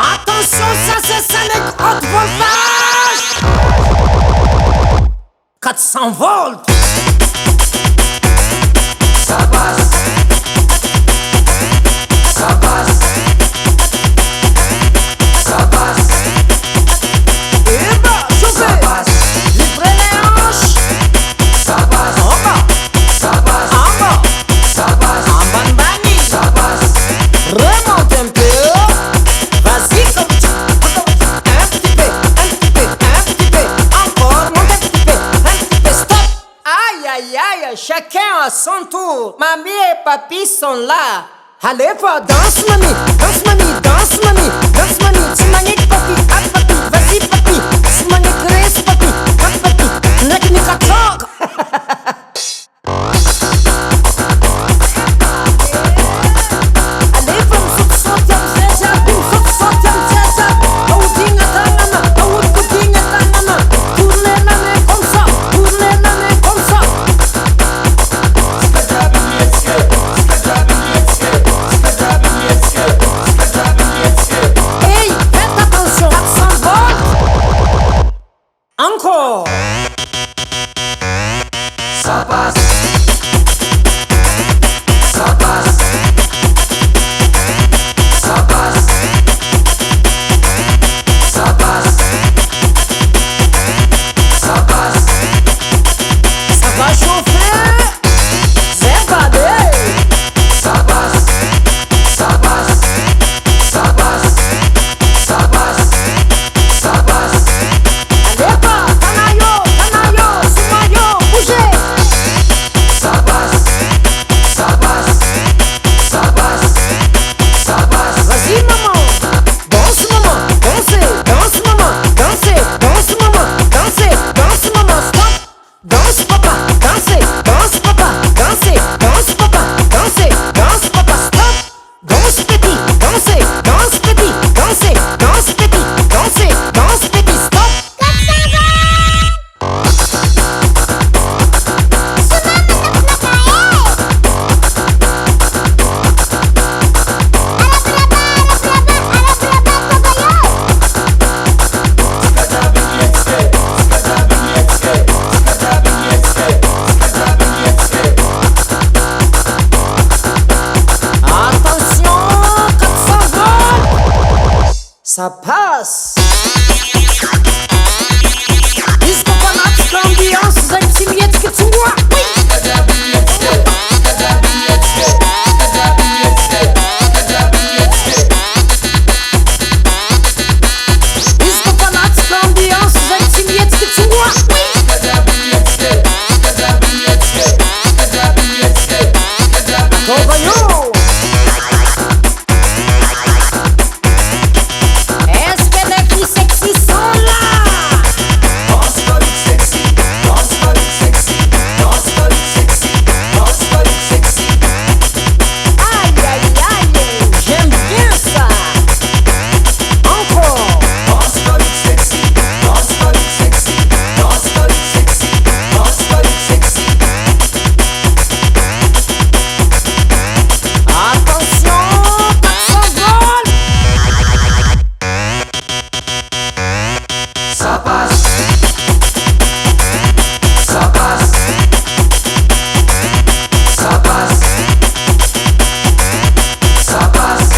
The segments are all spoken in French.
Attention, ça c'est Sonic haute voltage 400 volts. Ça passe. Ça passe. Ça passe. Et bah, chauffez. Ça passe. Livrez les hanches. Ça passe. En bas. Ça passe. En bas. Ça passe. En bang-bang. Ça passe. Remonte un peu. Vas-y, comme tu. Un petit peu, un petit peu, un petit peu. Encore, monte un petit peu, stop. Aïe, aïe, aïe, chacun à son tour. Mamie et papy sont là. Allez, va, danse, mamie, danse, mamie, danse, mamie, danse, mamie. Tu manies papi, ah, papi, vas-y, papi. Tu manies Chris, papi, ah, papi. Nek ni katok. Allez, va, zoek sotem zeja, zoek sotem zeja. Houdinga tangana, houdinga tangana. Tournez la main comme ça, tournez la main comme ça. Hey, faites attention, 400 volts. Encore. Ça passe. Ça passe. Ça passe. Ça passe. Ça passe. Ça va chauffer. C'est pas bien. Ça passe. Ça passe. Ça passe. Ça passe. Ça passe. Allez pas, canaillot, sumayo, bougez. Ça passe. Ça passe. Ça passe. Ça passe. Vas-y maman, danse maman, dansez, danse maman, dansez, danse maman, dansez, danse maman, stop. Danse papa, dansez, danse papa, dansez, danse papa, dansez, danse papa, stop. Danse petit, dansez, danse petit, dansez, danse petit, dansez, danse petit, stop. Attention, 400 volts. Ça passe. Disco fanatique, l'ambiance, zajcimieckie, czuła. Disco fanatique, l'ambiance, zajcimieckie, czuła. Kowają. Est-ce que les filles sexy sont là? Danse folie sexy. Danse folie sexy. Danse folie sexy. Danse folie sexy. Aïe aïe aïe, j'aime bien ça. Encore. Danse folie sexy. Danse folie sexy. Danse folie sexy. Danse folie sexy. Attention, 400 volts. Ça passe. Ça passe. Ça passe. Ça passe.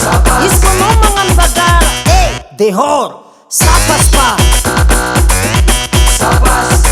Ça passe. Disco no mangan bagar. Eh, dehors, ça passe pas. Ça passe.